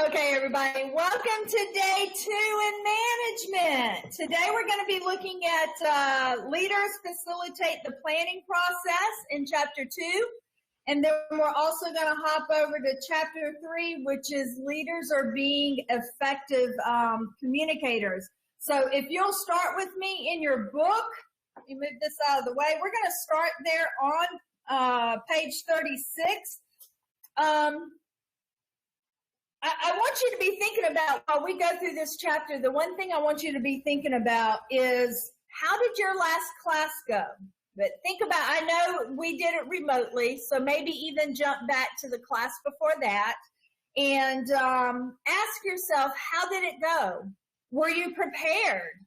Okay, everybody, welcome to day 2 in management. Today we're going to be looking at leaders facilitate the planning process in chapter 2. And then we're also going to hop over to chapter 3, which is leaders are being effective communicators. So if you'll start with me in your book, let me move this out of the way. We're going to start there on page 36. I want you to be thinking about, while we go through this chapter, the one thing I want you to be thinking about is, how did your last class go? But think about, I know we did it remotely, so maybe even jump back to the class before that and ask yourself, how did it go? Were you prepared?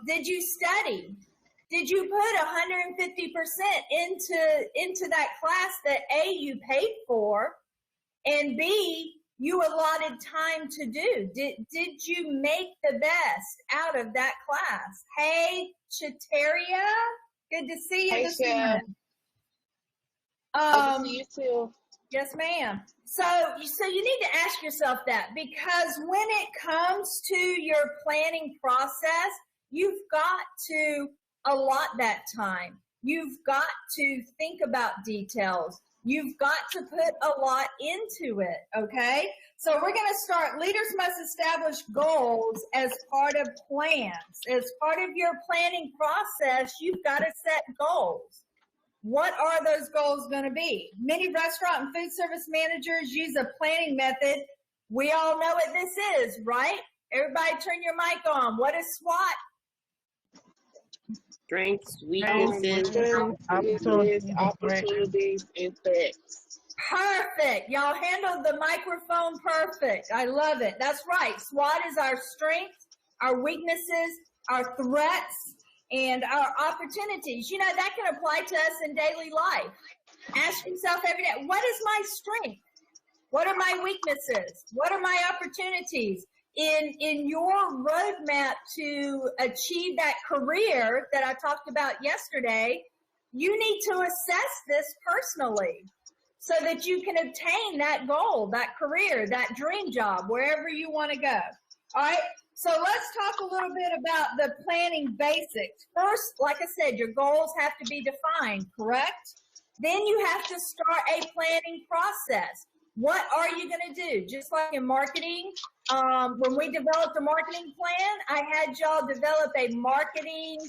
Did you study? Did you put 150% into that class that A, you paid for, and B, you allotted time to do? Did you make the best out of that class? Hey, Chateria, good to see you this morning. Good to see you too. Yes, ma'am. So you need to ask yourself that, because when it comes to your planning process, you've got to allot that time. You've got to think about details. You've got to put a lot into it, okay? So we're going to start. Leaders must establish goals as part of plans. As part of your planning process, you've got to set goals. What are those goals going to be? Many restaurant and food service managers use a planning method. We all know what this is, right? Everybody turn your mic on. What is SWOT? Strengths, weaknesses, opportunities, and threats. Perfect. Y'all handled the microphone perfect. I love it. That's right. SWOT is our strengths, our weaknesses, our threats, and our opportunities. You know, that can apply to us in daily life. Ask yourself every day, what is my strength? What are my weaknesses? What are my opportunities? In your roadmap to achieve that career that I talked about yesterday, you need to assess this personally so that you can obtain that goal, that career, that dream job, wherever you want to go. All right, so let's talk a little bit about the planning basics. First, like I said, your goals have to be defined, correct? Then you have to start a planning process. What are you going to do? Just like in marketing, when we developed a marketing plan, I had y'all develop a marketing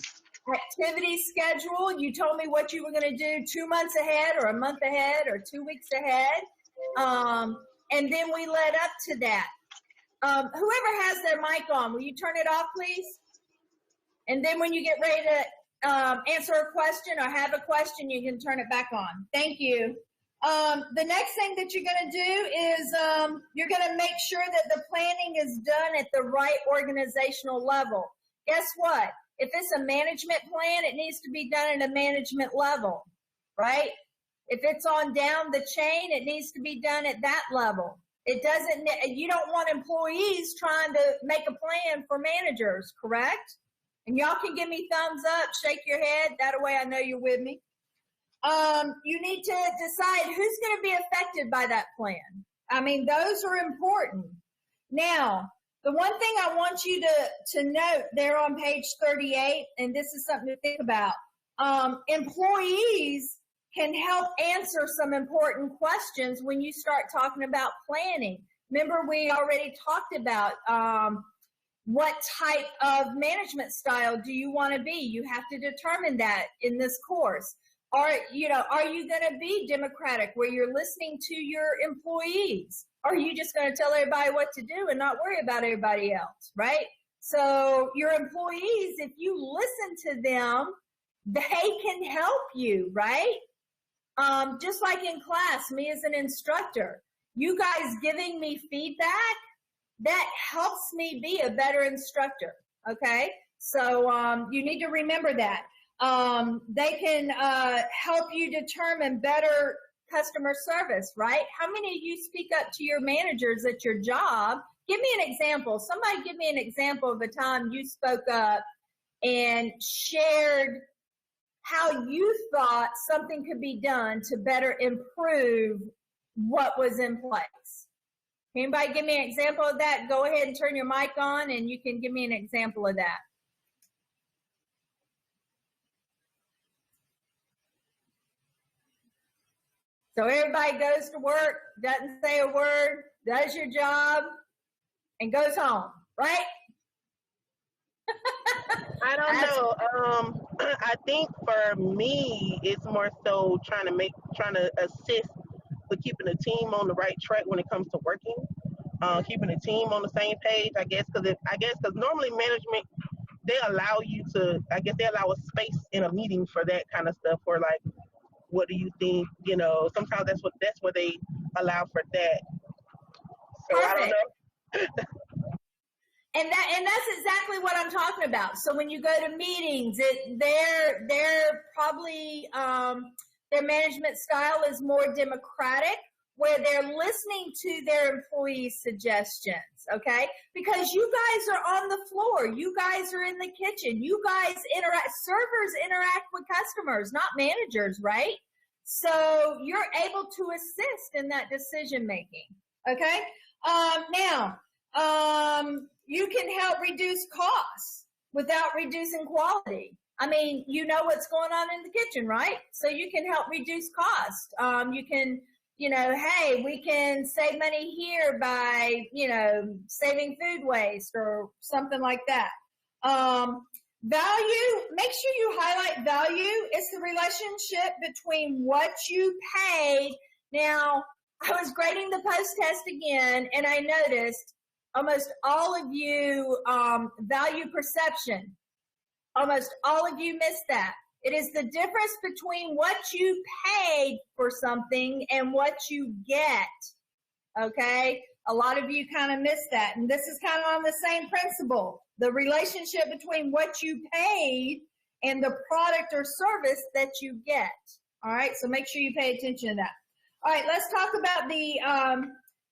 activity schedule. You told me what you were going to do 2 months ahead or a month ahead or 2 weeks ahead. And then we led up to that. Whoever has their mic on, will you turn it off, please? And then when you get ready to answer a question or have a question, you can turn it back on. Thank you. The next thing that you're going to do is you're going to make sure that the planning is done at the right organizational level. Guess what? If it's a management plan, it needs to be done at a management level, right? If it's on down the chain, it needs to be done at that level. It doesn't, you don't want employees trying to make a plan for managers, correct? And y'all can give me thumbs up, shake your head. That way I know you're with me. You need to decide who's going to be affected by that plan. I mean, those are important. Now, the one thing I want you to note there on page 38, and this is something to think about, employees can help answer some important questions when you start talking about planning. Remember, we already talked about what type of management style do you want to be? You have to determine that in this course. Are you going to be democratic where you're listening to your employees? Or are you just going to tell everybody what to do and not worry about everybody else, right? So your employees, if you listen to them, they can help you, right? Just like in class, me as an instructor, you guys giving me feedback, that helps me be a better instructor, okay? So you need to remember that. They can help you determine better customer service, right? How many of you speak up to your managers at your job? Give me an example. Somebody give me an example of a time you spoke up and shared how you thought something could be done to better improve what was in place. Anybody give me an example of that? Go ahead and turn your mic on and you can give me an example of that. So everybody goes to work, doesn't say a word, does your job, and goes home, right? I don't know. I think for me, it's more so trying to assist with keeping the team on the right track when it comes to working, keeping the team on the same page. I guess because normally management, they allow a space in a meeting for that kind of stuff. Or like, what do you think? You know, sometimes that's what they allow for that. So Perfect. I don't know. And that's exactly what I'm talking about. So when you go to meetings, they're probably their management style is more democratic, where they're listening to their employees' suggestions. Okay, because you guys are on the floor, you guys are in the kitchen, you guys servers interact with customers, not managers, right? So you're able to assist in that decision making. Okay, now. You can help reduce costs without reducing quality. I mean, you know what's going on in the kitchen, right? So you can help reduce cost. You can, hey, we can save money here by, saving food waste or something like that. Value, make sure you highlight value. It's the relationship between what you paid. Now, I was grading the post-test again, and I noticed almost all of you value perception. Almost all of you missed that. It is the difference between what you paid for something and what you get. Okay? A lot of you kind of missed that. And this is kind of on the same principle. The relationship between what you paid and the product or service that you get. All right? So make sure you pay attention to that. All right, let's talk about the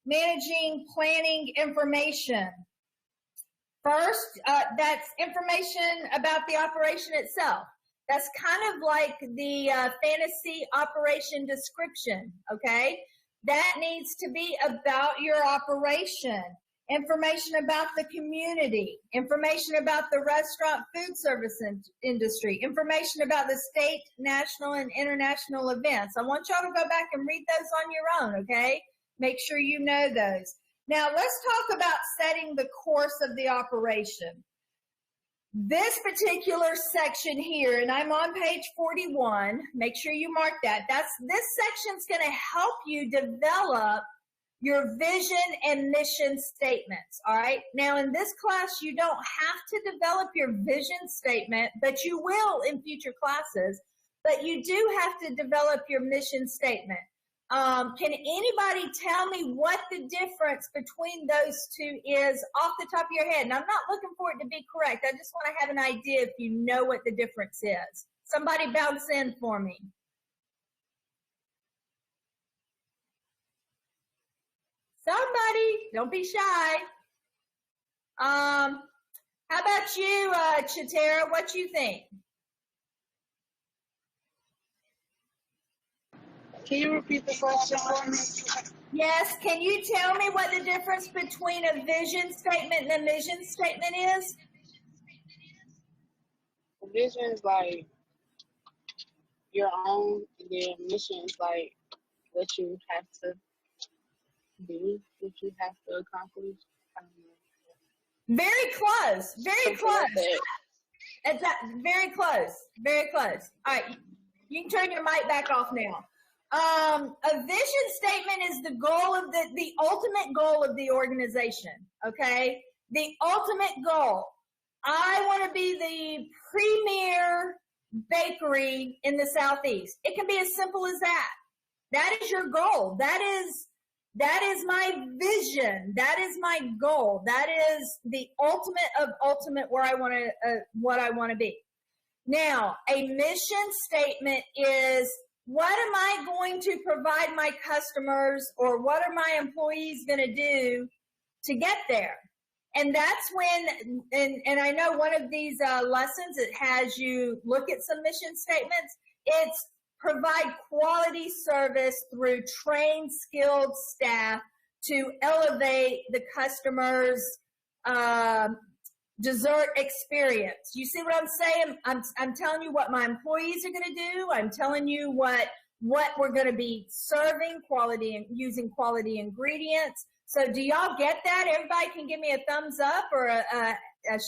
managing planning information. First, that's information about the operation itself. That's kind of like the fantasy operation description, okay? That needs to be about your operation. Information about the community, information about the restaurant food service industry, information about the state, national, and international events. I want y'all to go back and read those on your own, okay? Make sure you know those. Now, let's talk about setting the course of the operation. This particular section here, and I'm on page 41, make sure you mark that. This section's going to help you develop your vision and mission statements, all right? Now, in this class, you don't have to develop your vision statement, but you will in future classes, but you do have to develop your mission statement. Can anybody tell me what the difference between those two is off the top of your head? And I'm not looking for it to be correct. I just want to have an idea if you know what the difference is. Somebody bounce in for me. Somebody, don't be shy. How about you, Chatera? What you think? Can you repeat the question for me? Yes, can you tell me what the difference between a vision statement and a mission statement is? The vision is like your own, and then mission is like what you have to do, what you have to accomplish. I don't know. Very close, very close. Very close, very close. All right, you can turn your mic back off now. A vision statement is the goal of the ultimate goal of the organization, okay? The ultimate goal. I want to be the premier bakery in the Southeast. It can be as simple as that. That is your goal. That is my vision. That is my goal. That is the ultimate of ultimate where I want to, what I want to be. Now, a mission statement is, what am I going to provide my customers, or what are my employees going to do to get there? And that's when, and I know one of these lessons, it has you look at some mission statements. It's provide quality service through trained, skilled staff to elevate the customer's dessert experience. You see what I'm saying? I'm telling you what my employees are going to do. I'm telling you what we're going to be serving, quality and using quality ingredients. So do y'all get that? Everybody can give me a thumbs up or a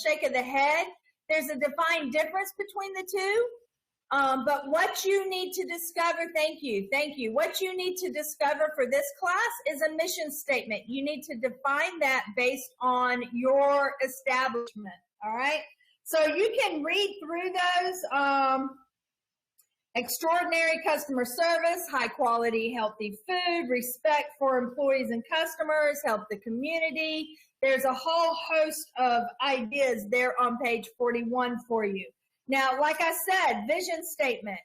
shake of the head. There's a defined difference between the two. But what you need to discover, thank you. What you need to discover for this class is a mission statement. You need to define that based on your establishment, all right? So you can read through those. Extraordinary customer service, high quality, healthy food, respect for employees and customers, help the community. There's a whole host of ideas there on page 41 for you. Now, like I said, vision statement.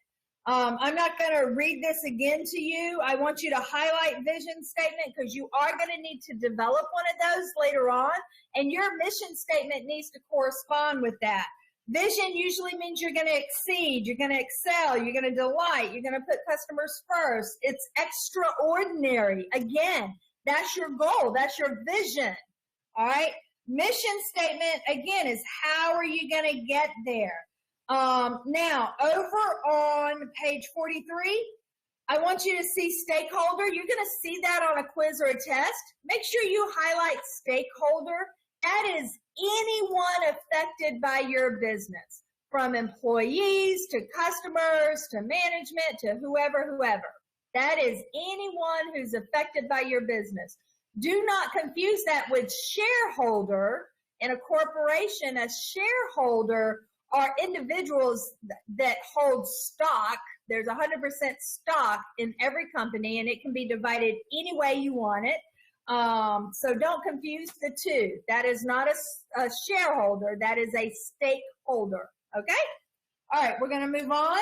I'm not going to read this again to you. I want you to highlight vision statement because you are going to need to develop one of those later on, and your mission statement needs to correspond with that. Vision usually means you're going to exceed, you're going to excel, you're going to delight, you're going to put customers first. It's extraordinary. Again, that's your goal. That's your vision. All right. Mission statement, again, is how are you going to get there? Now, over on page 43, I want you to see stakeholder. You're going to see that on a quiz or a test. Make sure you highlight stakeholder. That is anyone affected by your business, from employees to customers to management to whoever. That is anyone who's affected by your business. Do not confuse that with shareholder. In a corporation, a shareholder are individuals that hold stock. There's 100% stock in every company, and it can be divided any way you want it. So don't confuse the two. That is not a shareholder. That is a stakeholder. Okay? All right, we're going to move on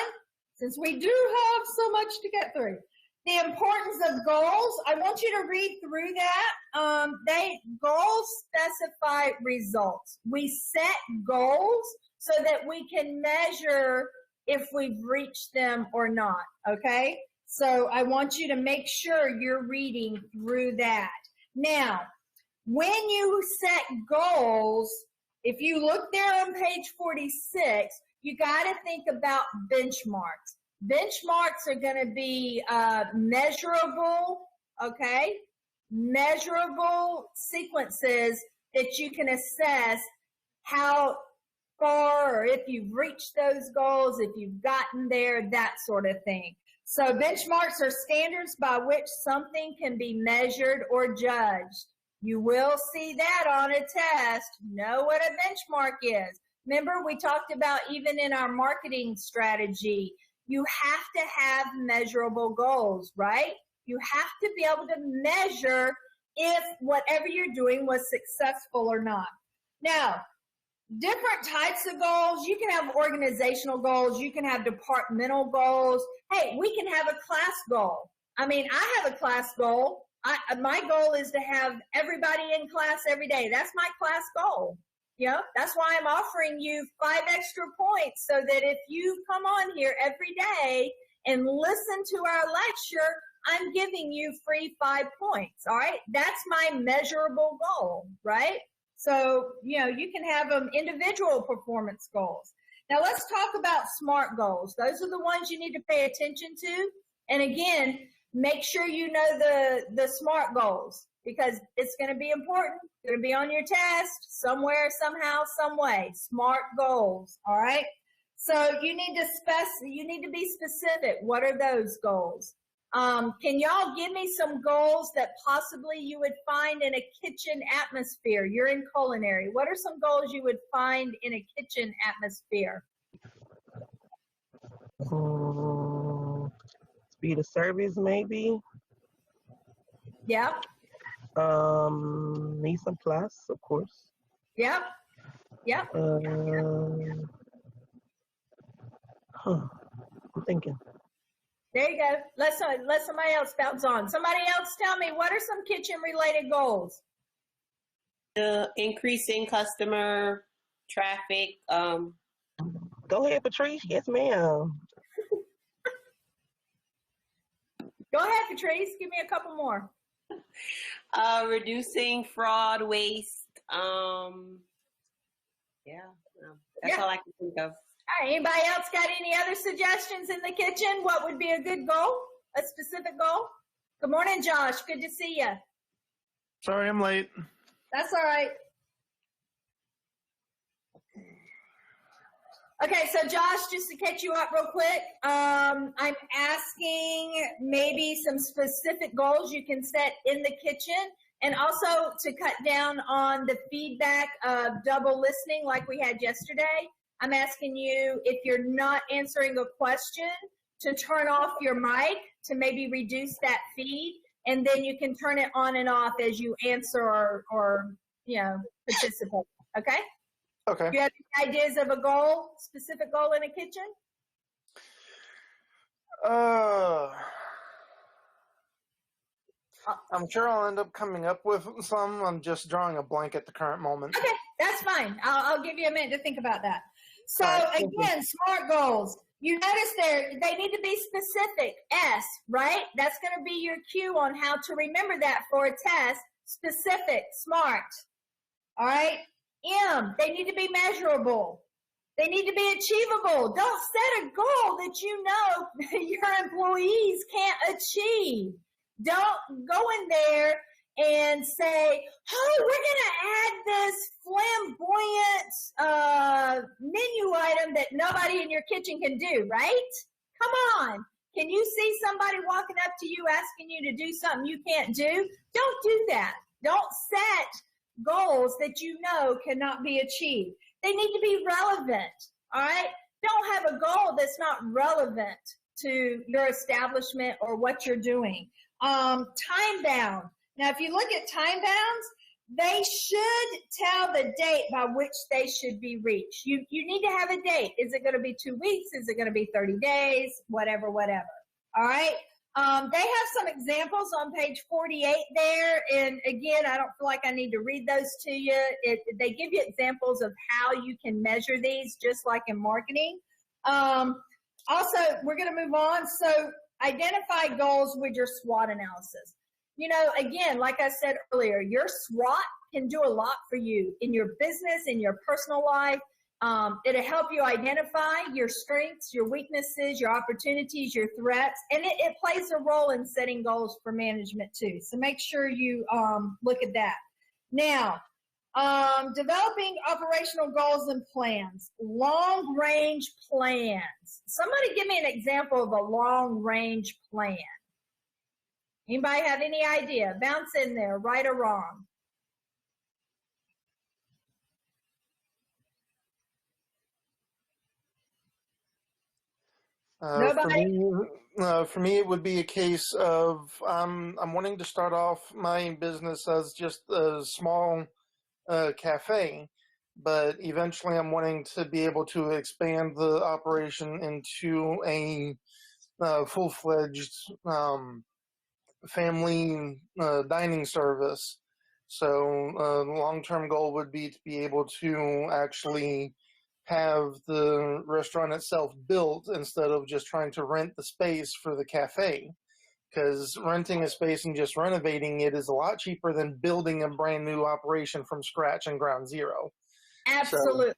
since we do have so much to get through. The importance of goals. I want you to read through that. Goals specify results. We set goals so that we can measure if we've reached them or not. Okay? So I want you to make sure you're reading through that. Now, when you set goals, if you look there on page 46, you got to think about benchmarks. Benchmarks are going to be measurable, okay? Measurable sequences that you can assess how far, or if you've reached those goals, if you've gotten there, that sort of thing. So benchmarks are standards by which something can be measured or judged. You will see that on a test. Know what a benchmark is. Remember, we talked about even in our marketing strategy, you have to have measurable goals, right? You have to be able to measure if whatever you're doing was successful or not. Now, different types of goals. You can have organizational goals. You can have departmental goals. Hey, we can have a class goal. I mean, I have a class goal. My goal is to have everybody in class every day. That's my class goal. You know, that's why I'm offering you 5 extra points so that if you come on here every day and listen to our lecture, I'm giving you free 5 points. All right. That's my measurable goal, right? So, you know, you can have individual performance goals. Now let's talk about SMART goals. Those are the ones you need to pay attention to. And again, make sure you know the SMART goals because it's going to be important. It's going to be on your test somewhere, somehow, some way. SMART goals. All right. So you need to be specific. What are those goals? Can y'all give me some goals that possibly you would find in a kitchen atmosphere? You're in culinary. What are some goals you would find in a kitchen atmosphere? Speed of service, maybe. Yeah. Mise en place, of course. Yep. Yep. I'm thinking. There you go. Let somebody else bounce on. Somebody else tell me, what are some kitchen-related goals? Increasing customer traffic. Go ahead, Patrice. Yes, ma'am. Go ahead, Patrice. Give me a couple more. Reducing fraud, waste. That's all I can think of. All right, anybody else got any other suggestions in the kitchen? What would be a good goal? A specific goal? Good morning, Josh. Good to see you. Sorry I'm late. That's all right. Okay, so Josh, just to catch you up real quick, I'm asking maybe some specific goals you can set in the kitchen, and also to cut down on the feedback of double listening like we had yesterday. I'm asking you, if you're not answering a question, to turn off your mic to maybe reduce that feed, and then you can turn it on and off as you answer or participate. Okay? Okay. Do you have any ideas of a goal, specific goal in a kitchen? I'm sure I'll end up coming up with some. I'm just drawing a blank at the current moment. Okay, that's fine. I'll give you a minute to think about that. So Right. again, SMART goals. You notice they need to be specific. S, right? That's going to be your cue on how to remember that for a test. Specific, SMART. All right? M, they need to be measurable. They need to be achievable. Don't set a goal that you know your employees can't achieve. Don't go in there and say, oh, we're going to add this flamboyant menu item that nobody in your kitchen can do, right? Come on. Can you see somebody walking up to you asking you to do something you can't do? Don't do that. Don't set goals that you know cannot be achieved. They need to be relevant, all right? Don't have a goal that's not relevant to your establishment or what you're doing. Time bound. Now, if you look at time bounds, they should tell the date by which they should be reached. You need to have a date. Is it going to be 2 weeks? Is it going to be 30 days? Whatever. All right. They have some examples on page 48 there. And again, I don't feel like I need to read those to you. They give you examples of how you can measure these, just like in marketing. Also, we're going to move on. So identify goals with your SWOT analysis. You know, again, like I said earlier, your SWOT can do a lot for you in your business, in your personal life. It'll help you identify your strengths, your weaknesses, your opportunities, your threats, and it plays a role in setting goals for management too. So make sure you look at that. Now, developing operational goals and plans, long-range plans. Somebody give me an example of a long-range plan. Anybody have any idea? Bounce in there, right or wrong. For me, it would be a case of I'm wanting to start off my business as just a small cafe, but eventually I'm wanting to be able to expand the operation into a full-fledged family dining service. So the long-term goal would be to be able to actually have the restaurant itself built instead of just trying to rent the space for the cafe, because renting a space and just renovating it is a lot cheaper than building a brand new operation from scratch and ground zero. Absolutely.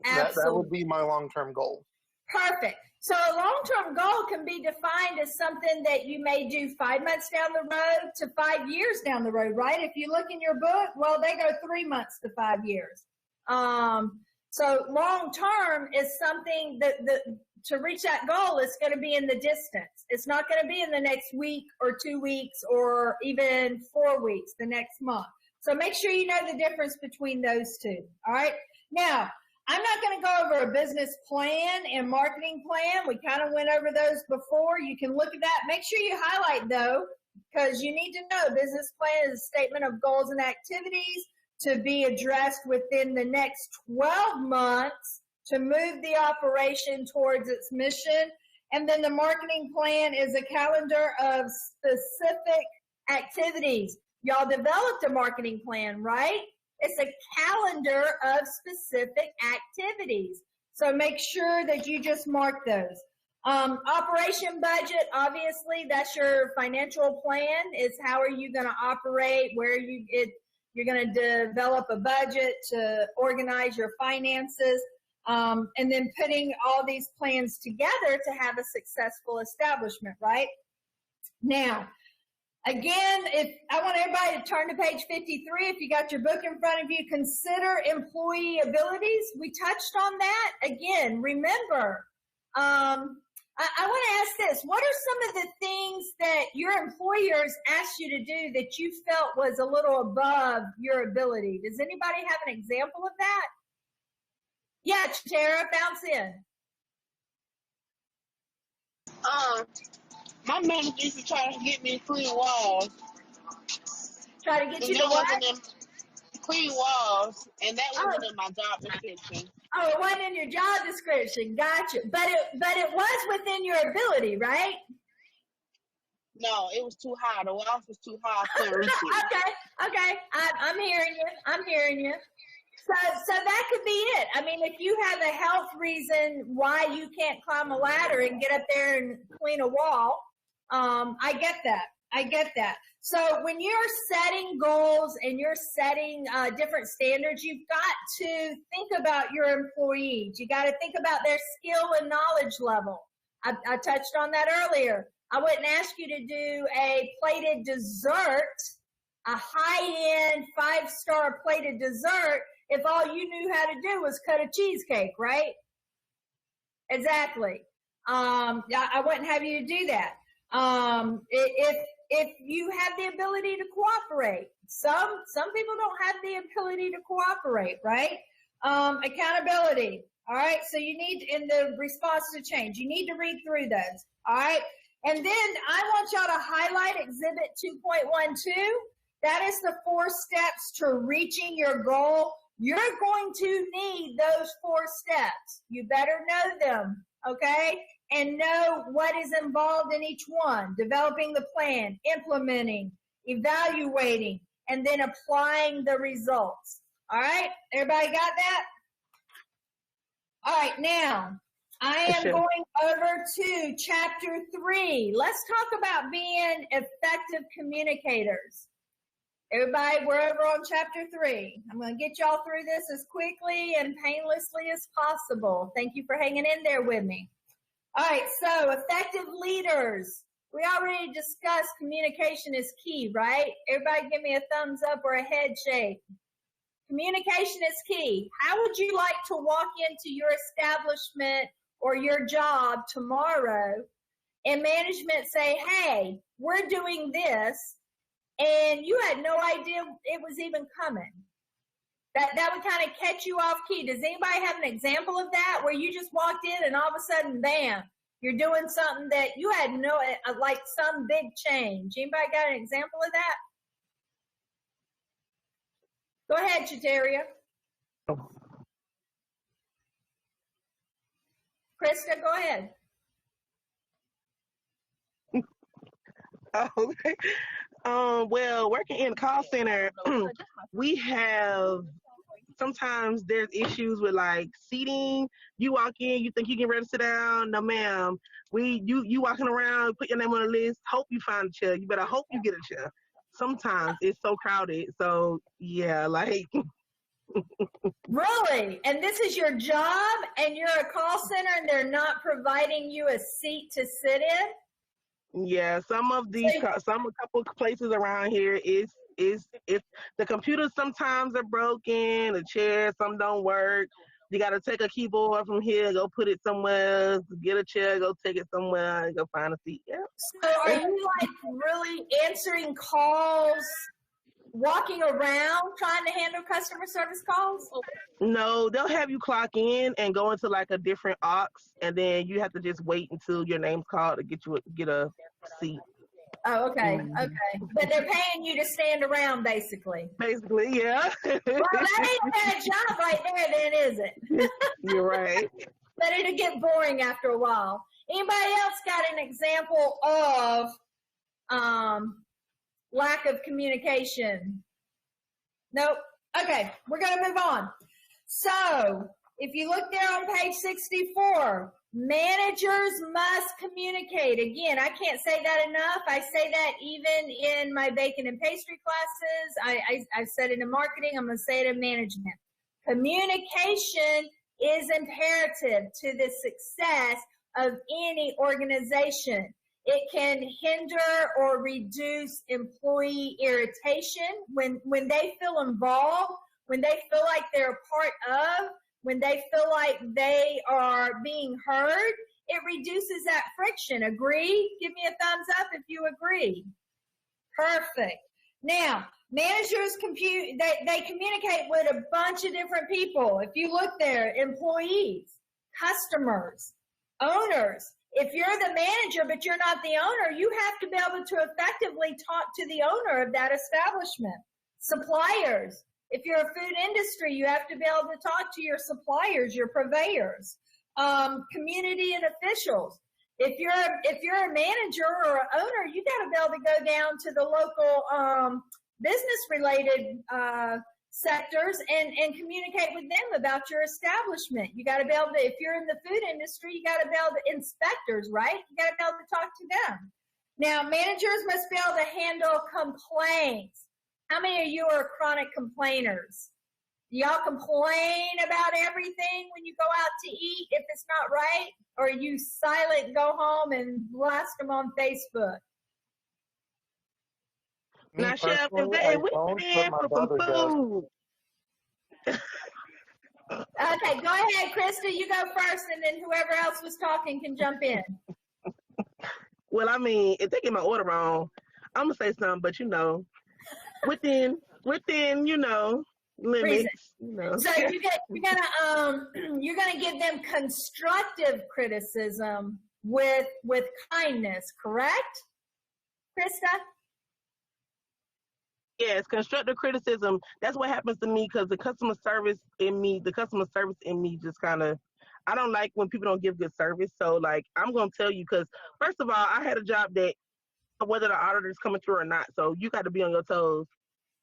So that would be my long-term goal. Perfect. So a long-term goal can be defined as something that you may do 5 months down the road to 5 years down the road, right? If you look in your book, well, they go 3 months to 5 years. So long-term is something that to reach that goal is going to be in the distance. It's not going to be in the next week or 2 weeks or even 4 weeks, the next month. So make sure you know the difference between those two. All right. Now, I'm not going to go over a business plan and marketing plan. We kind of went over those before. You can look at that. Make sure you highlight, though, because you need to know business plan is a statement of goals and activities to be addressed within the next 12 months to move the operation towards its mission. And then the marketing plan is a calendar of specific activities. Y'all developed a marketing plan, right? It's a calendar of specific activities. So make sure that you just mark those. Operation budget, obviously, that's your financial plan. Is how are you going to operate? You're going to develop a budget to organize your finances, and then putting all these plans together to have a successful establishment, right? Now, again, if I want everybody to turn to page 53, if you got your book in front of you, consider employee abilities. We touched on that. Again, remember, I want to ask this. What are some of the things that your employers asked you to do that you felt was a little above your ability? Does anybody have an example of that? Yeah, Tara, bounce in. My manager used to try to get me to clean walls. Try to get you to what? Clean walls, and that wasn't in my job description. Oh, it wasn't in your job description. Gotcha. But it was within your ability, right? No, it was too high. The walls was too high. Okay. I'm hearing you. So that could be it. I mean, if you have a health reason why you can't climb a ladder and get up there and clean a wall, I get that. So when you're setting goals and you're setting different standards, you've got to think about your employees. You got to think about their skill and knowledge level. I touched on that earlier. I wouldn't ask you to do a plated dessert, a high-end 5-star plated dessert, if all you knew how to do was cut a cheesecake, right? Exactly. I wouldn't have you to do that. If you have the ability to cooperate, some people don't have the ability to cooperate, right? Accountability. All right. So you need, in the response to change, you need to read through those. All right. And then I want y'all to highlight Exhibit 2.12. That is the 4 steps to reaching your goal. You're going to need those 4 steps. You better know them, okay? And know what is involved in each one. Developing the plan, implementing, evaluating, and then applying the results. All right? Everybody got that? All right, now, I am going over to Chapter 3. Let's talk about being effective communicators. Everybody, we're over on Chapter 3. I'm going to get y'all through this as quickly and painlessly as possible. Thank you for hanging in there with me. All right, so effective leaders. We already discussed communication is key, right? Everybody give me a thumbs up or a head shake. Communication is key. How would you like to walk into your establishment or your job tomorrow and management say, hey, we're doing this, and you had no idea it was even coming? That would kind of catch you off key. Does anybody have an example of that where you just walked in and all of a sudden, bam, you're doing something that you had no, like some big change? Anybody got an example of that? Go ahead, Chitaria. Krista, go ahead. Okay. Well, working in the call center, we have, sometimes there's issues with like seating. You walk in, you think you get ready to sit down. No, ma'am. You walking around, put your name on the list, hope you find a chair. You better hope you get a chair. Sometimes it's so crowded. So yeah, like. Really? And this is your job and you're a call center and they're not providing you a seat to sit in? Yeah, a couple places around here is the computers sometimes are broken, the chairs, some don't work. You got to take a keyboard from here, go put it somewhere, get a chair, go take it somewhere, and go find a seat. Yeah. So are you like really answering calls, walking around trying to handle customer service calls? No, they'll have you clock in and go into like a different aux, and then you have to just wait until your name's called to get a seat. Oh, okay, okay. But they're paying you to stand around, basically. Basically, yeah. Well, that ain't a bad job right there, then, is it? You're right. But it'll get boring after a while. Anybody else got an example of lack of communication? Nope. Okay, we're going to move on. So if you look there on page 64, managers must communicate. Again, I can't say that enough. I say that even in my baking and pastry classes. I said it in marketing. I'm going to say it in management. Communication is imperative to the success of any organization. It can hinder or reduce employee irritation when they feel involved, when they feel like they're a part of, when they feel like they are being heard. It reduces that friction. Agree? Give me a thumbs up if you agree. Perfect. Now, managers they communicate with a bunch of different people. If you look there, employees, customers, owners. If you're the manager but you're not the owner, you have to be able to effectively talk to the owner of that establishment. Suppliers. If you're a food industry, you have to be able to talk to your suppliers, your purveyors, community and officials. If you're a manager or an owner, you got to be able to go down to the local business-related sectors and communicate with them about your establishment. You got to be able to, if you're in the food industry, you got to be able to, inspectors, right? You got to be able to talk to them. Now, managers must be able to handle complaints. How many of you are chronic complainers? Do y'all complain about everything when you go out to eat if it's not right? Or you silent, go home and blast them on Facebook? Now, Chef, if we paying for some food. Okay, go ahead, Krista. You go first, and then whoever else was talking can jump in. Well, I mean, if they get my order wrong, I'm gonna say something, but within limits. So you're gonna give them constructive criticism with kindness, correct, Krista? Yes, constructive criticism. That's what happens to me because the customer service in me just kind of, I don't like when people don't give good service. So, like, I'm going to tell you because, first of all, I had a job that whether the auditor's coming through or not, so you got to be on your toes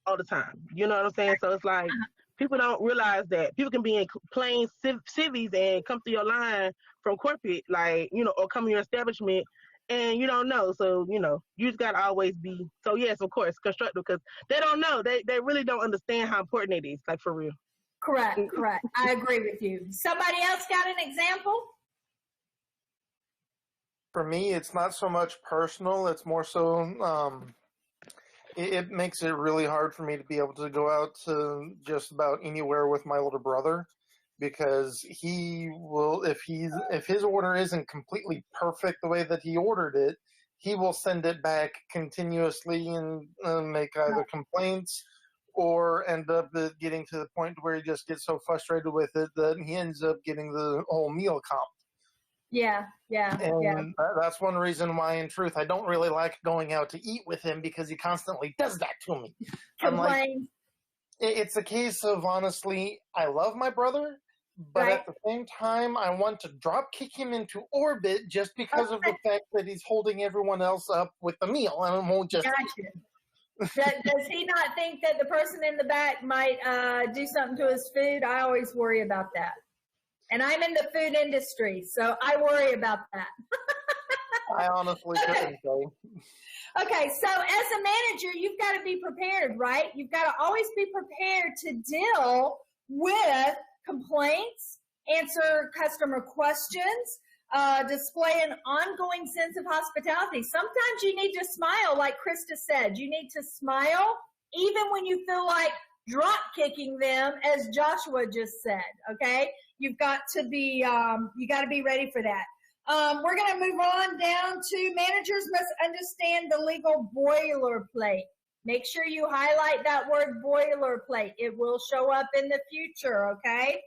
all the time. You know what I'm saying? So it's like people don't realize that people can be in plain civvies and come through your line from corporate, like, or come to your establishment. And you don't know, so you just gotta always be. So yes, of course, constructive because they don't know. They really don't understand how important it is. Like for real. Correct. I agree with you. Somebody else got an example? For me, it's not so much personal. It's more so it makes it really hard for me to be able to go out to just about anywhere with my older brother. Because he will, if his order isn't completely perfect the way that he ordered it, he will send it back continuously and make either complaints or end up getting to the point where he just gets so frustrated with it that he ends up getting the whole meal comped. Yeah. That's one reason why, in truth, I don't really like going out to eat with him because he constantly does that to me. Complain. It's a case of, honestly, I love my brother, but at the same time, I want to drop kick him into orbit just because of the fact that he's holding everyone else up with the meal. And I won't just. Gotcha. Does he not think that the person in the back might do something to his food? I always worry about that. And I'm in the food industry, so I worry about that. I honestly couldn't say. Okay, so as a manager, you've got to be prepared, right? You've got to always be prepared to deal with complaints, answer customer questions, display an ongoing sense of hospitality. Sometimes you need to smile, like Krista said. You need to smile even when you feel like drop kicking them, as Joshua just said, okay? You've got to be, you got to be ready for that. We're going to move on down to managers must understand the legal boilerplate. Make sure you highlight that word boilerplate. It will show up in the future, okay?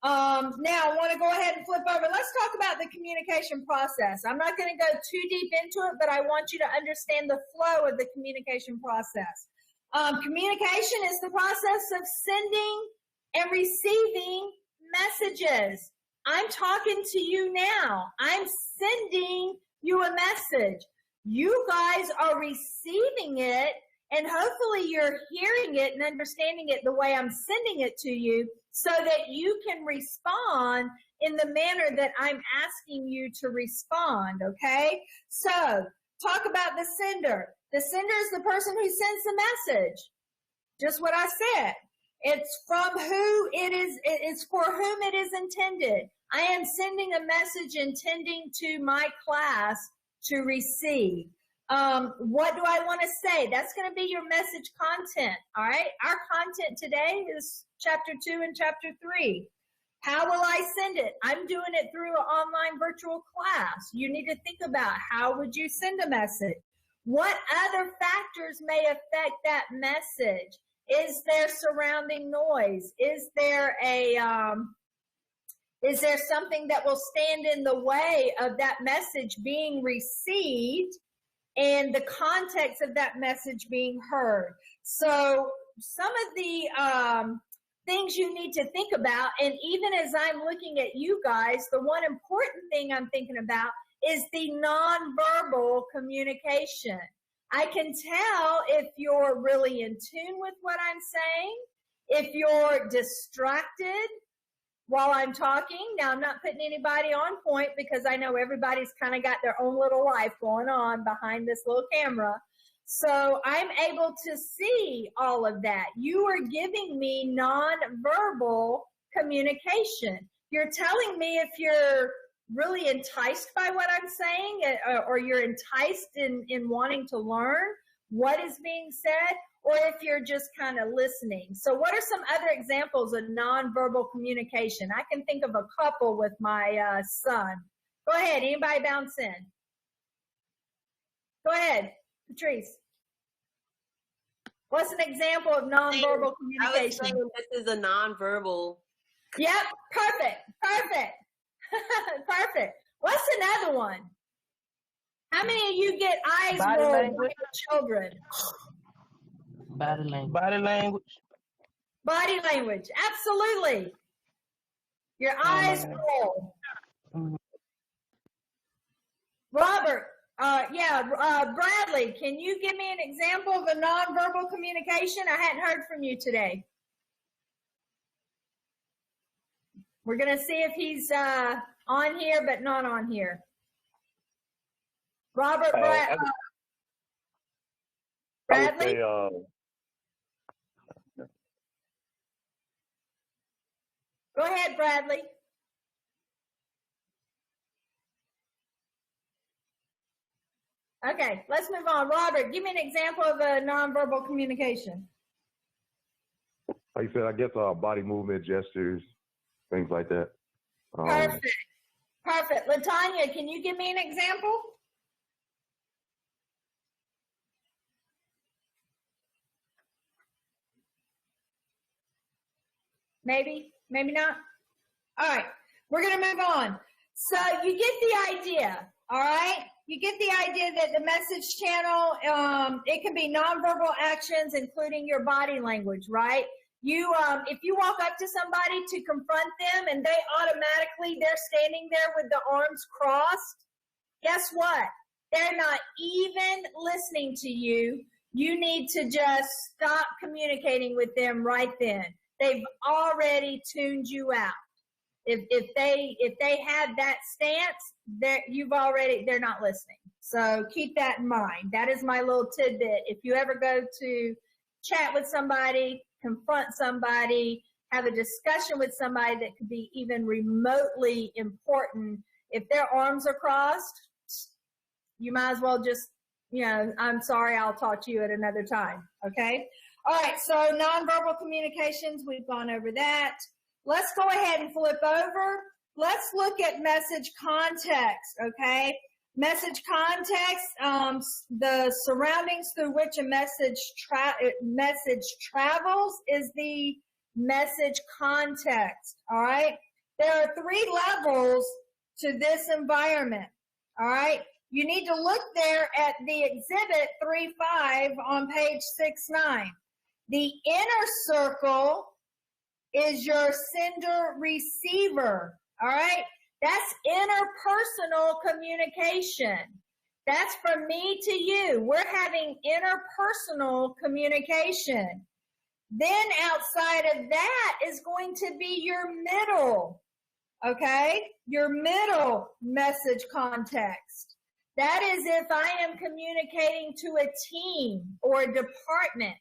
Now, I want to go ahead and flip over. Let's talk about the communication process. I'm not going to go too deep into it, but I want you to understand the flow of the communication process. Communication is the process of sending and receiving messages. I'm talking to you now. I'm sending you a message. You guys are receiving it And hopefully you're hearing it and understanding it the way I'm sending it to you so that you can respond in the manner that I'm asking you to respond, okay? So talk about the sender. The sender is the person who sends the message. Just what I said. It's from who it is, it's for whom it is intended. I am sending a message intending to my class to receive. What do I want to say? That's going to be your message content, all right? Our content today is chapter 2 and chapter 3. How will I send it? I'm doing it through an online virtual class. You need to think about how would you send a message? What other factors may affect that message? Is there surrounding noise? Is there something that will stand in the way of that message being received and the context of that message being heard? So some of the things you need to think about, and even as I'm looking at you guys, the one important thing I'm thinking about is the nonverbal communication. I can tell if you're really in tune with what I'm saying, if you're distracted while I'm talking. Now, I'm not putting anybody on point because I know everybody's kind of got their own little life going on behind this little camera. So I'm able to see all of that. You are giving me nonverbal communication. You're telling me if you're really enticed by what I'm saying, or you're enticed in wanting to learn what is being said, or if you're just kind of listening. So what are some other examples of nonverbal communication? I can think of a couple with my son. Go ahead, anybody bounce in? Go ahead, Patrice. What's an example of nonverbal communication? I was saying this is a nonverbal. Yep, perfect. Perfect. What's another one? How many of you get eyes Body rolled language. by your children? Body language. Body language. Body language, absolutely. Your eyes roll. Robert, Bradley, can you give me an example of a nonverbal communication? I hadn't heard from you today. We're going to see if he's on here, but not on here. Robert, Bradley? Go ahead, Bradley. Okay, let's move on. Robert, give me an example of a nonverbal communication. Like you said, I guess body movement, gestures, things like that. Perfect. LaTanya, can you give me an example? Maybe, maybe not. All right, we're going to move on. So you get the idea, all right? You get the idea that the message channel, it can be nonverbal actions, including your body language, right? You, if you walk up to somebody to confront them and they automatically, they're standing there with the arms crossed, guess what? They're not even listening to you. You need to just stop communicating with them right then. They've already tuned you out. If they have that stance, they're not listening. So keep that in mind. That is my little tidbit. If you ever go to chat with somebody, confront somebody, have a discussion with somebody that could be even remotely important, if their arms are crossed, you might as well just, I'm sorry, I'll talk to you at another time, okay? All right, so nonverbal communications, we've gone over that. Let's go ahead and flip over. Let's look at message context, okay? Message context, the surroundings through which a message travels is the message context, all right? There are 3 levels to this environment, all right? You need to look there at the exhibit 3.5 on page 6.9. The inner circle is your sender receiver, all right? That's interpersonal communication. That's from me to you. We're having interpersonal communication. Then outside of that is going to be your middle, okay? Your middle message context. That is if I am communicating to a team or a department,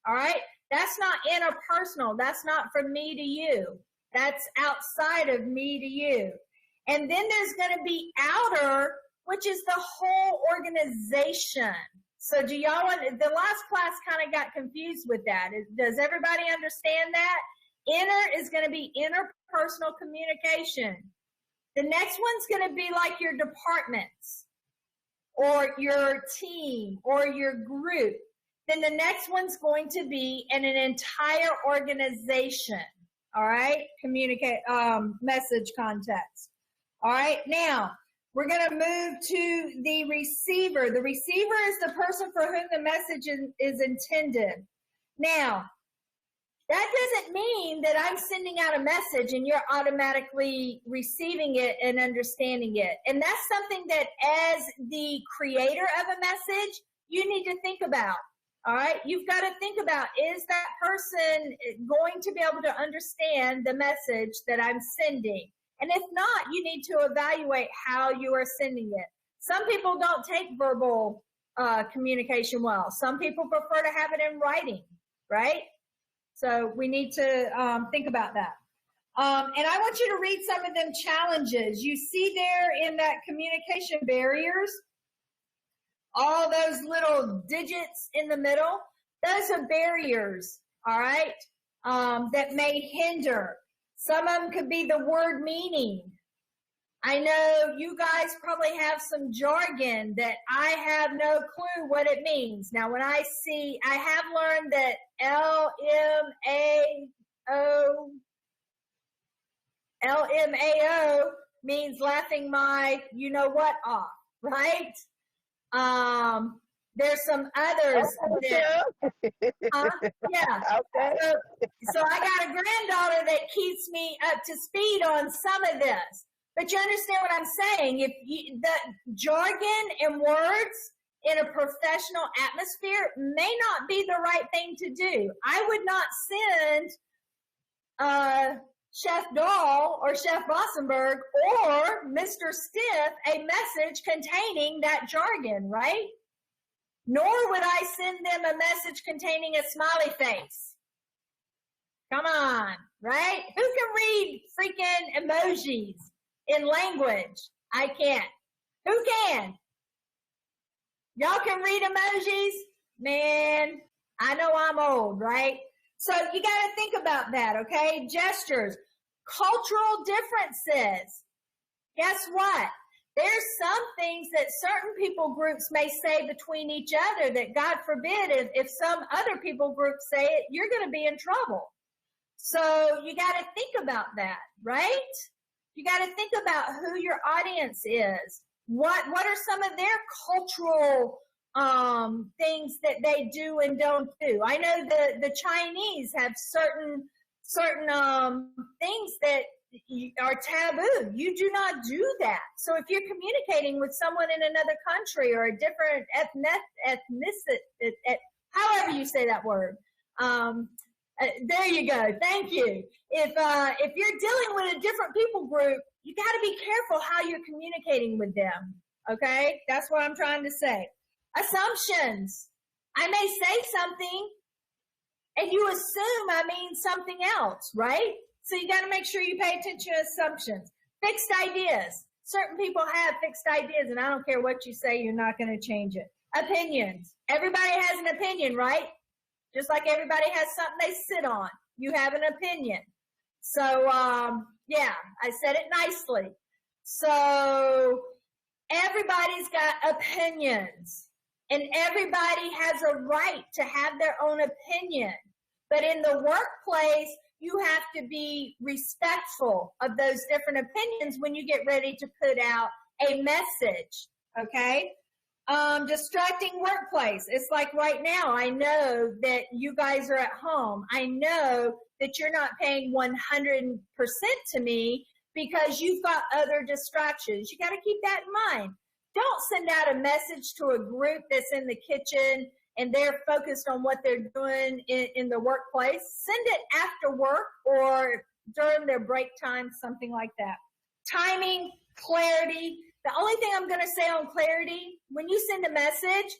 all right? That's not interpersonal. That's not from me to you. That's outside of me to you. And then there's going to be outer, which is the whole organization. So do y'all want, the last class kind of got confused with that. Does everybody understand that? Inner is going to be interpersonal communication. The next one's going to be like your departments or your team or your group. Then the next one's going to be in an entire organization. All right, message context. All right, now we're going to move to the receiver. The receiver is the person for whom the message is intended. Now, that doesn't mean that I'm sending out a message and you're automatically receiving it and understanding it. And that's something that as the creator of a message, you need to think about. All right, you've got to think about, is that person going to be able to understand the message that I'm sending? And if not, you need to evaluate how you are sending it. Some people don't take verbal communication well. Some people prefer to have it in writing, right? So we need to think about that. And I want you to read some of them challenges. You see there in that communication barriers, all those little digits in the middle, those are barriers, all right, that may hinder. Some of them could be the word meaning. I know you guys probably have some jargon that I have no clue what it means. Now, when I have learned that LMAO means laughing my you-know-what off, right? There's some others that, yeah. Okay. So I got a granddaughter that keeps me up to speed on some of this. But you understand what I'm saying? If the jargon and words in a professional atmosphere may not be the right thing to do. I would not send Chef Dahl or Chef Bossenberg or Mr. Stiff a message containing that jargon, right? Nor would I send them a message containing a smiley face. Come on, right? Who can read freaking emojis in language? I can't. Who can? Y'all can read emojis? Man, I know I'm old, right? So you got to think about that, okay? Gestures, cultural differences. Guess what? There's some things that certain people groups may say between each other that, God forbid, if some other people groups say it, you're going to be in trouble. So you got to think about that, right? You got to think about who your audience is. What are some of their cultural things that they do and don't do? I know the Chinese have certain things that are taboo. You do not do that. So if you're communicating with someone in another country or a different ethnicity, however you say that word, there you go. Thank you. If you're dealing with a different people group, you got to be careful how you're communicating with them. Okay, that's what I'm trying to say. Assumptions. I may say something, and you assume I mean something else, right? So you got to make sure you pay attention to assumptions. Fixed ideas. Certain people have fixed ideas, and I don't care what you say, you're not going to change it. Opinions. Everybody has an opinion, right? Just like everybody has something they sit on. You have an opinion. So, yeah, I said it nicely. So everybody's got opinions, and everybody has a right to have their own opinion. But in the workplace, you have to be respectful of those different opinions when you get ready to put out a message, okay? Distracting workplace. It's like right now, I know that you guys are at home. I know that you're not paying 100% to me because you've got other distractions. You got to keep that in mind. Don't send out a message to a group that's in the kitchen and they're focused on what they're doing in the workplace. Send it after work or during their break time, something like that. Timing, clarity. The only thing I'm going to say on clarity, when you send a message,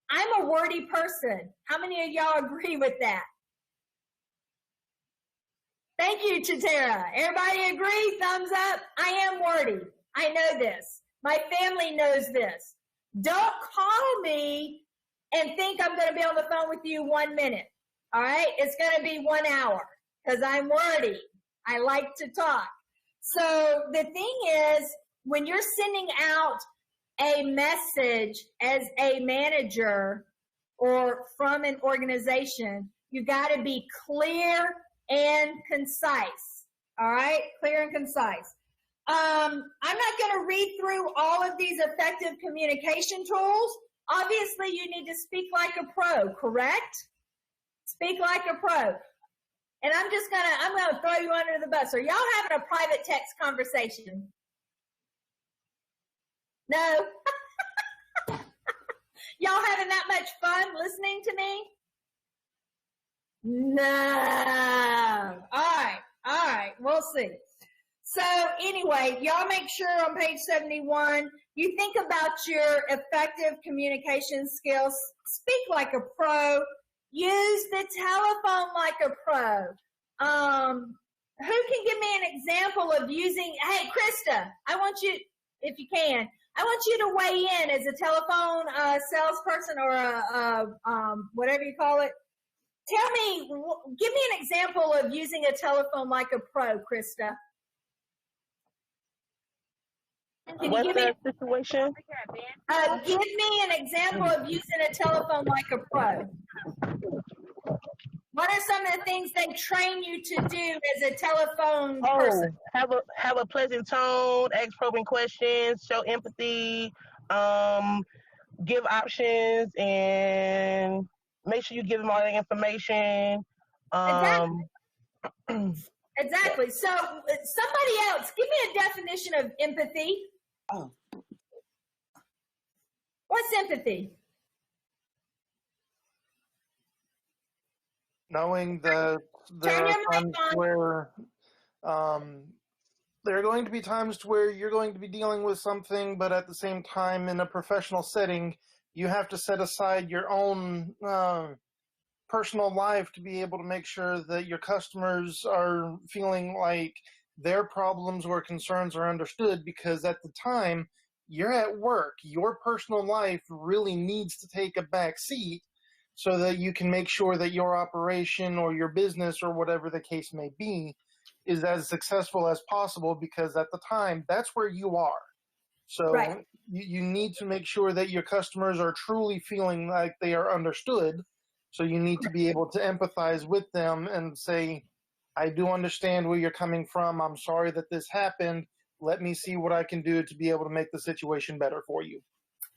I'm a wordy person. How many of y'all agree with that? Thank you, Chatera. Everybody agree? Thumbs up. I am wordy. I know this. My family knows this. Don't call me and think I'm going to be on the phone with you 1 minute. All right? It's going to be 1 hour because I'm wordy. I like to talk. So the thing is, when you're sending out a message as a manager or from an organization, you got to be clear and concise. All right? Clear and concise. I'm not going to read through all of these effective communication tools. Obviously, you need to speak like a pro, correct? Speak like a pro. And I'm going to throw you under the bus. Are y'all having a private text conversation? No? Y'all having that much fun listening to me? No. All right. We'll see. So anyway, y'all make sure on page 71, you think about your effective communication skills. Speak like a pro. Use the telephone like a pro. Who can give me an example of using, hey, Krista, I want you, if you can, I want you to weigh in as a telephone salesperson or a whatever you call it. Tell me, give me an example of using a telephone like a pro, Krista. What's the situation? Give me an example of using a telephone like a pro. What are some of the things they train you to do as a telephone person? Have a pleasant tone, ask probing questions, show empathy, give options, and make sure you give them all the information. Exactly. So somebody else, give me a definition of empathy. Oh. What's empathy? Knowing that there are times where there are going to be times where you're going to be dealing with something, but at the same time, in a professional setting, you have to set aside your own personal life to be able to make sure that your customers are feeling like their problems or concerns are understood, because at the time you're at work, your personal life really needs to take a back seat so that you can make sure that your operation or your business or whatever the case may be is as successful as possible, because at the time that's where you are. So right. you need to make sure that your customers are truly feeling like they are understood. So you need to be able to empathize with them and say, I do understand where you're coming from. I'm sorry that this happened. Let me see what I can do to be able to make the situation better for you.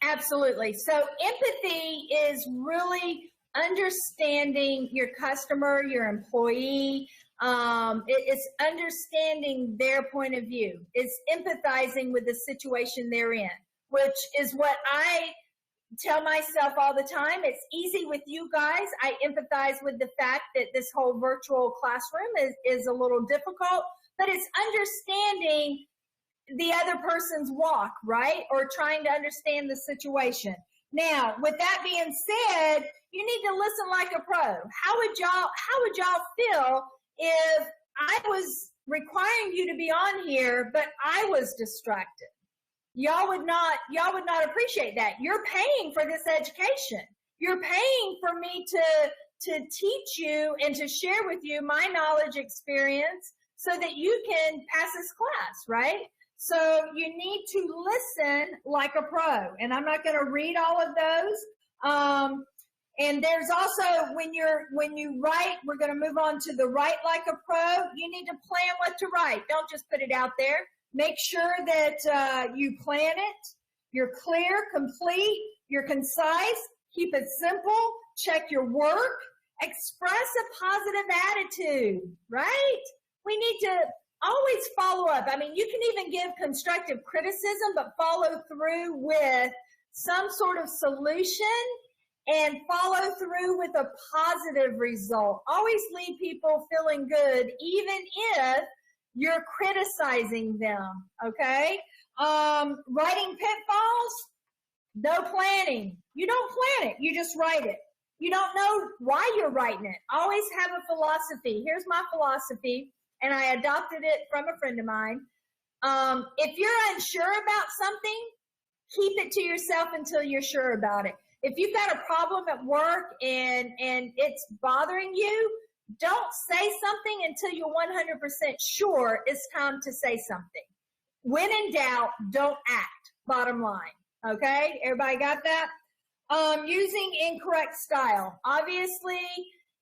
Absolutely. So empathy is really understanding your customer, your employee. It's understanding their point of view. It's empathizing with the situation they're in, which is what I tell myself all the time. It's easy with you guys. I empathize with the fact that this whole virtual classroom is a little difficult, but it's understanding the other person's walk, right? Or trying to understand the situation. Now, with that being said, you need to listen like a pro. How would y'all feel if I was requiring you to be on here, but I was distracted? Y'all would not appreciate that. You're paying for this education. You're paying for me to teach you and to share with you my knowledge, experience, so that you can pass this class, right? So you need to listen like a pro. And I'm not going to read all of those. And there's also, when you write, we're going to move on to the write like a pro. You need to plan what to write. Don't just put it out there. Make sure that you plan it. You're clear, complete, you're concise. Keep it simple. Check your work. Express a positive attitude, right? We need to always follow up. I mean, you can even give constructive criticism, but follow through with some sort of solution and follow through with a positive result. Always leave people feeling good, even if you're criticizing them, okay? Writing pitfalls, no planning. You don't plan it, you just write it. You don't know why you're writing it. Always have a philosophy. Here's my philosophy, and I adopted it from a friend of mine. If you're unsure about something, keep it to yourself until you're sure about it. If you've got a problem at work and it's bothering you, don't say something until you're 100% sure it's time to say something. When in doubt, don't act, bottom line. Okay, everybody got that? Using incorrect style. Obviously,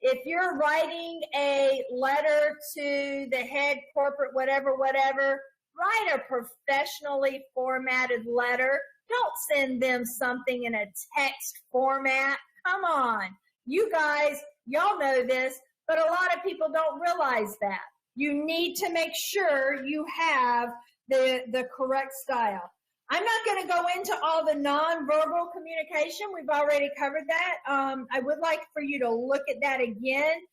if you're writing a letter to the head corporate, whatever, write a professionally formatted letter. Don't send them something in a text format. Come on. You guys, y'all know this, but a lot of people don't realize that. You need to make sure you have the correct style. I'm not going to go into all the nonverbal communication. We've already covered that. I would like for you to look at that again,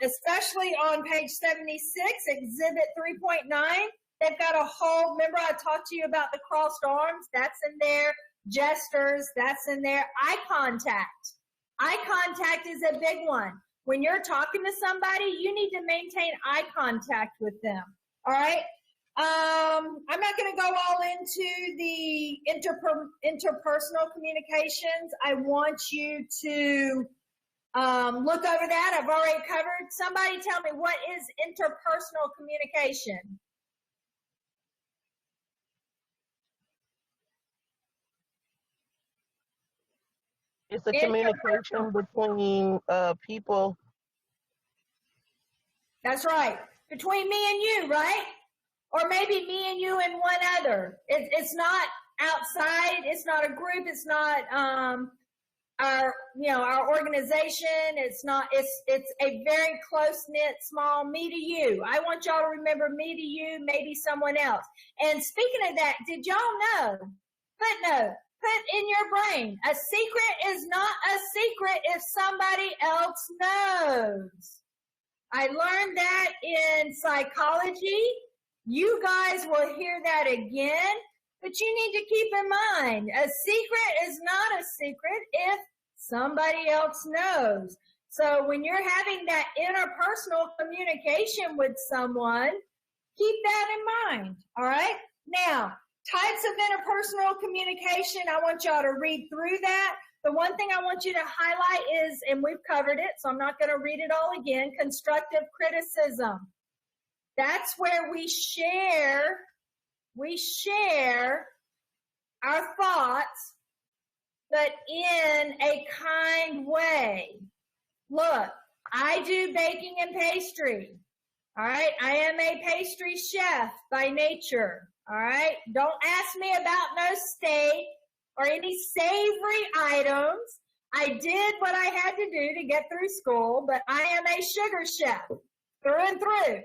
especially on page 76, exhibit 3.9. They've got a whole, remember I talked to you about the crossed arms? That's in there. Gestures, that's in there. Eye contact. Eye contact is a big one. When you're talking to somebody, you need to maintain eye contact with them. All right? I'm not going to go all into the interpersonal communications. I want you to look over that. I've already covered. Somebody tell me, what is interpersonal communication? It's a communication between people. That's right. Between me and you, right? Or maybe me and you and one other. It's not outside. It's not a group. It's not our organization. It's a very close-knit, small me to you. I want y'all to remember me to you, maybe someone else. And speaking of that, did y'all know? Footnote. Put in your brain, a secret is not a secret if somebody else knows. I learned that in psychology. You guys will hear that again, but you need to keep in mind, a secret is not a secret if somebody else knows. So when you're having that interpersonal communication with someone, keep that in mind, all right? Now, types of interpersonal communication, I want y'all to read through that. The one thing I want you to highlight is, and we've covered it, so I'm not going to read it all again, constructive criticism. That's where we share our thoughts, but in a kind way. Look, I do baking and pastry. All right, I am a pastry chef by nature. All right, don't ask me about no steak or any savory items. I did what I had to do to get through school, but I am a sugar chef through and through.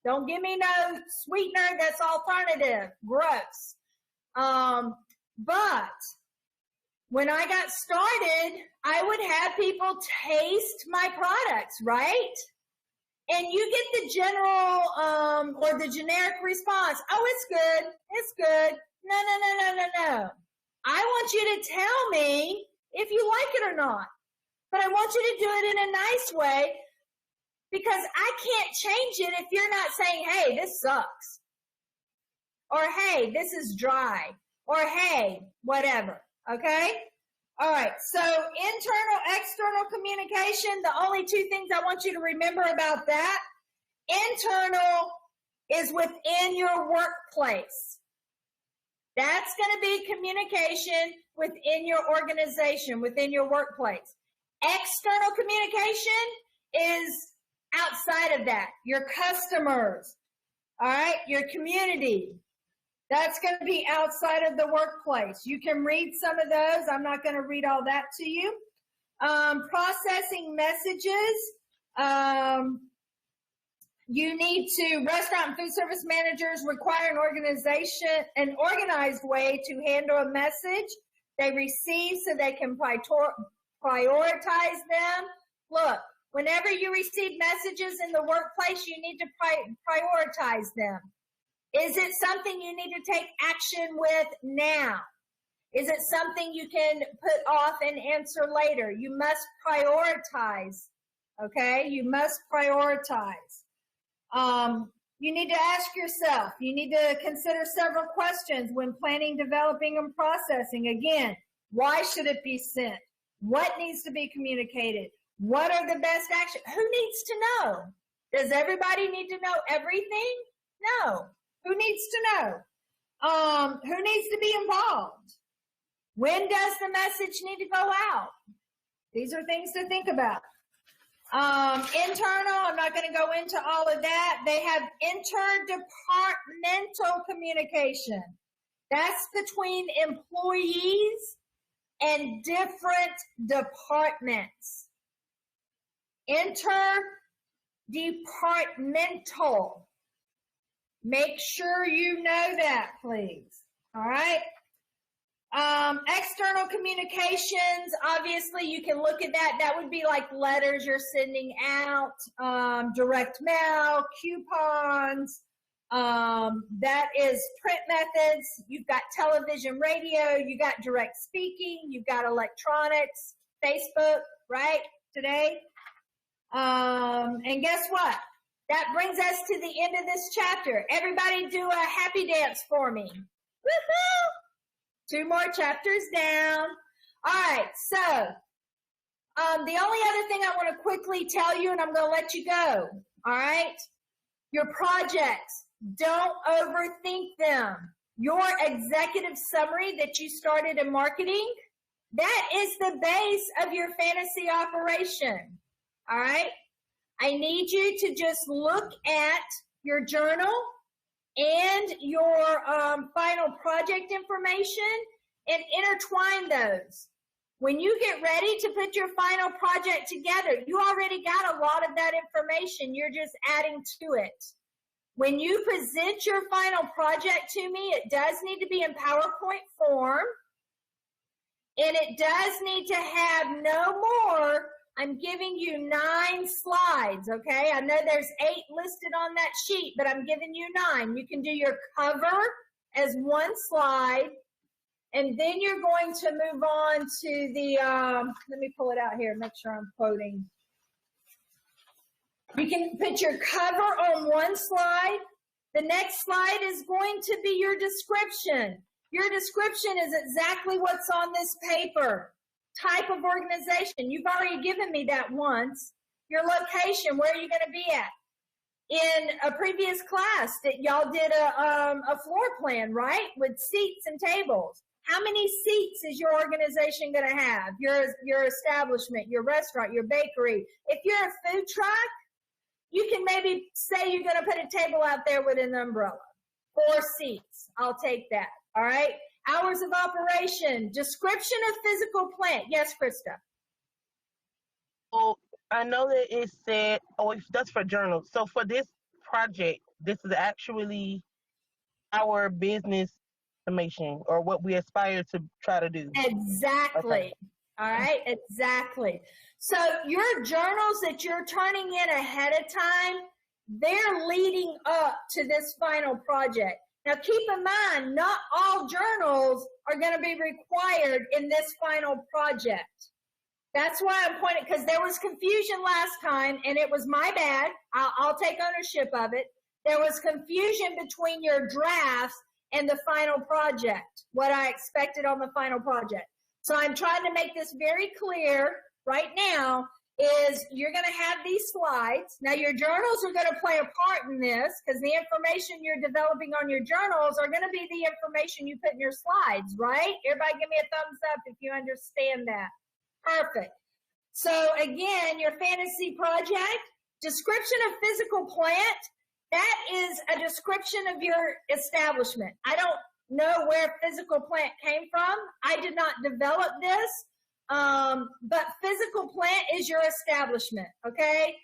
Don't give me no sweetener that's alternative. Gross. But when I got started, I would have people taste my products, right? And you get the general or the generic response, oh, it's good, it's good. No. I want you to tell me if you like it or not. But I want you to do it in a nice way, because I can't change it if you're not saying, hey, this sucks. Or, hey, this is dry. Or, hey, whatever. Okay? All right. So internal, external communication, the only two things I want you to remember about that. Internal is within your workplace. That's going to be communication within your organization, within your workplace. External communication is outside of that, your customers, all right, your community. That's going to be outside of the workplace. You can read some of those. I'm not going to read all that to you. Processing messages. You need to, restaurant and food service managers require an organized way to handle a message they receive so they can prioritize them. Look, whenever you receive messages in the workplace, you need to prioritize them. Is it something you need to take action with now? Is it something you can put off and answer later? You must prioritize, okay? You must prioritize. You need to ask yourself, you need to consider several questions when planning, developing, and processing. Again, why should it be sent? What needs to be communicated? What are the best actions? Who needs to know? Does everybody need to know everything? No. Who needs to know? Who needs to be involved? When does the message need to go out? These are things to think about. Internal, I'm not going to go into all of that. They have interdepartmental communication. That's between employees and different departments. Interdepartmental. Make sure you know that, please. All right. External communications, obviously you can look at that. That would be like letters you're sending out, direct mail, coupons. That is print methods. You've got television, radio, you got direct speaking, you've got electronics, Facebook, right, today. And guess what? That brings us to the end of this chapter. Everybody do a happy dance for me. Woohoo! 2 more chapters down. All right, so the only other thing I want to quickly tell you, and I'm going to let you go, all right? Your projects, don't overthink them. Your executive summary that you started in marketing, that is the base of your fantasy operation, all right? I need you to just look at your journal and your final project information and intertwine those. When you get ready to put your final project together, you already got a lot of that information. You're just adding to it. When you present your final project to me, it does need to be in PowerPoint form. And it does need to have no more. I'm giving you 9 slides, okay? I know there's 8 listed on that sheet, but I'm giving you 9. You can do your cover as 1 slide, and then you're going to move on to the, let me pull it out here, make sure I'm quoting. You can put your cover on 1 slide. The next slide is going to be your description. Your description is exactly what's on this paper. Type of organization. You've already given me that once. Your location, where are you going to be at? In a previous class that y'all did a floor plan, right? With seats and tables. How many seats is your organization going to have? Your establishment, your restaurant, your bakery. If you're a food truck, you can maybe say you're going to put a table out there with an umbrella. 4 seats. I'll take that. All right. Hours of operation, description of physical plant. Yes, Krista. Oh, I know that it said, oh, that's for journals. So for this project, this is actually our business summation or what we aspire to try to do. Exactly. Okay. All right. Exactly. So your journals that you're turning in ahead of time, they're leading up to this final project. Now, keep in mind, not all journals are going to be required in this final project. That's why I'm pointing, because there was confusion last time, and it was my bad. I'll take ownership of it. There was confusion between your drafts and the final project, what I expected on the final project. So I'm trying to make this very clear right now is you're going to have these slides. Now, your journals are going to play a part in this because the information you're developing on your journals are going to be the information you put in your slides, right? Everybody give me a thumbs up if you understand that. Perfect. So, again, your fantasy project, description of physical plant, that is a description of your establishment. I don't know where physical plant came from. I did not develop this. But physical plant is your establishment, okay?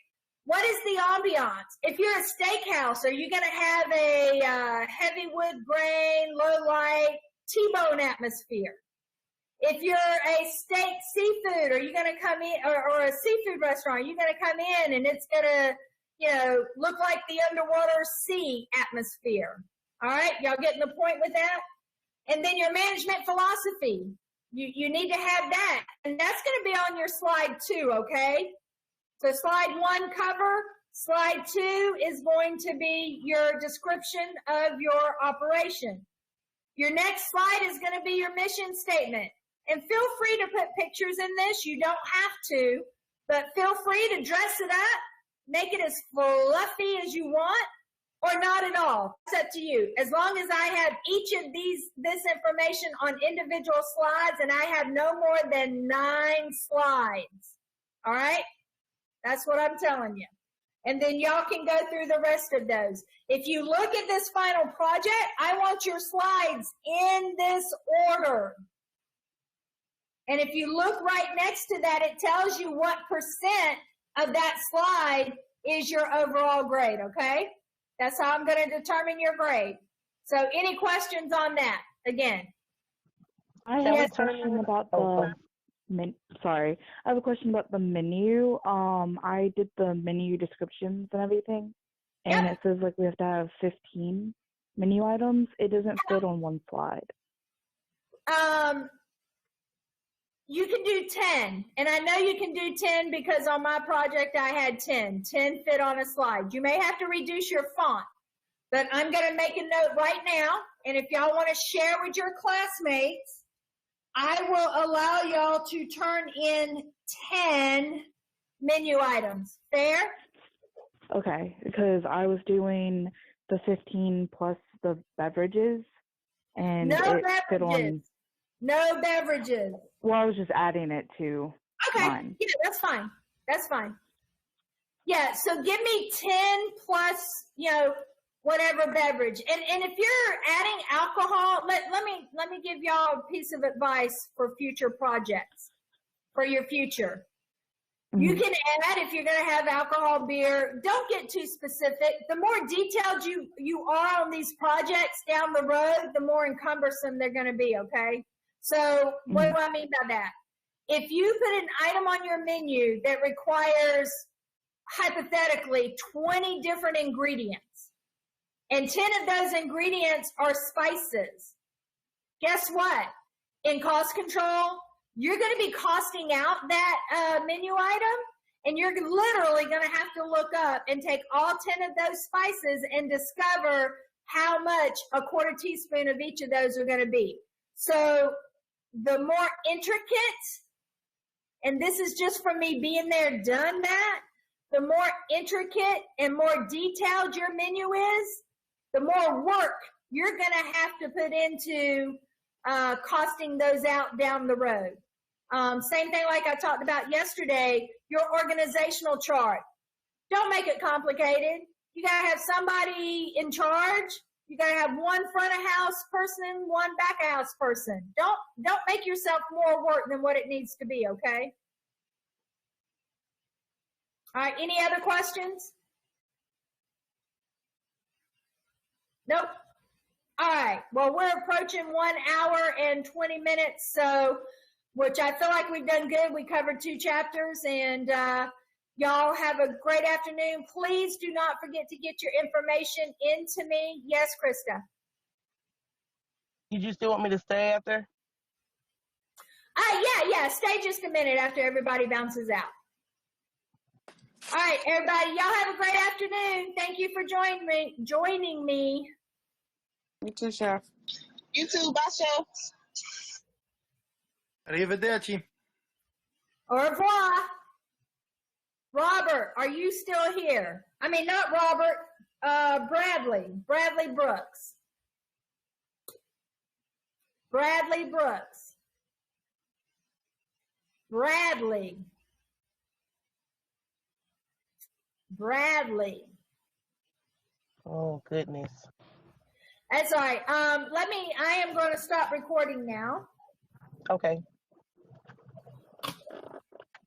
What is the ambiance? If you're a steakhouse, are you going to have a heavy wood grain, low light, T-bone atmosphere? If you're a steak seafood, are you going to come in, or a seafood restaurant, are you going to come in and it's going to, look like the underwater sea atmosphere? All right, y'all getting the point with that? And then your management philosophy, you need to have that. And that's going to be on your slide 2, okay? So slide 1 cover, slide 2 is going to be your description of your operation. Your next slide is going to be your mission statement. And feel free to put pictures in this. You don't have to, but feel free to dress it up, make it as fluffy as you want, or not at all. It's up to you. As long as I have each of this information on individual slides, and I have no more than 9 slides. All right? That's what I'm telling you. And then y'all can go through the rest of those. If you look at this final project, I want your slides in this order. And if you look right next to that, it tells you what percent of that slide is your overall grade, okay? That's how I'm going to determine your grade. So any questions on that? Again. I have a question about the I have a question about the menu. I did the menu descriptions and everything, and it says like we have to have 15 menu items. It doesn't fit on one slide. You can do 10, and I know you can do 10 because on my project I had 10. 10 fit on a slide. You may have to reduce your font, but I'm going to make a note right now, and if y'all want to share with your classmates, I will allow y'all to turn in 10 menu items. Fair? Okay, because I was doing the 15 plus the beverages, and no it beverages. fit on. No beverages. Well, I was just adding it to mine. Yeah, that's fine. That's fine. Yeah, so give me 10 plus, whatever beverage. And if you're adding alcohol, let me give y'all a piece of advice for future projects, for your future. Mm-hmm. You can add, if you're going to have alcohol, beer, don't get too specific. The more detailed you are on these projects down the road, the more cumbersome they're going to be, okay? So what do I mean by that? If you put an item on your menu that requires, hypothetically, 20 different ingredients, and 10 of those ingredients are spices, guess what? In cost control, you're going to be costing out that menu item, and you're literally going to have to look up and take all 10 of those spices and discover how much a quarter teaspoon of each of those are going to be. So the more intricate, and this is just from me being there, done that, the more intricate and more detailed your menu is, the more work you're going to have to put into costing those out down the road. Same thing like I talked about yesterday, your organizational chart. Don't make it complicated. You got to have somebody in charge. You got to have one front of house person, one back of house person. Don't make yourself more work than what it needs to be, okay? All right, any other questions? Nope. All right, well, we're approaching 1 hour and 20 minutes, so, which I feel like we've done good. We covered 2 chapters, and y'all have a great afternoon. Please do not forget to get your information into me. Yes, Krista? Did you still want me to stay after? Yeah, stay just a minute after everybody bounces out. All right, everybody, y'all have a great afternoon. Thank you for joining me. You too, Chef. You too. Bye, Chef. Arrivederci. Au revoir. Robert, are you still here? I mean, not Robert, Bradley Brooks. Bradley Brooks. Bradley. Oh, goodness. That's all right. I am going to stop recording now. Okay.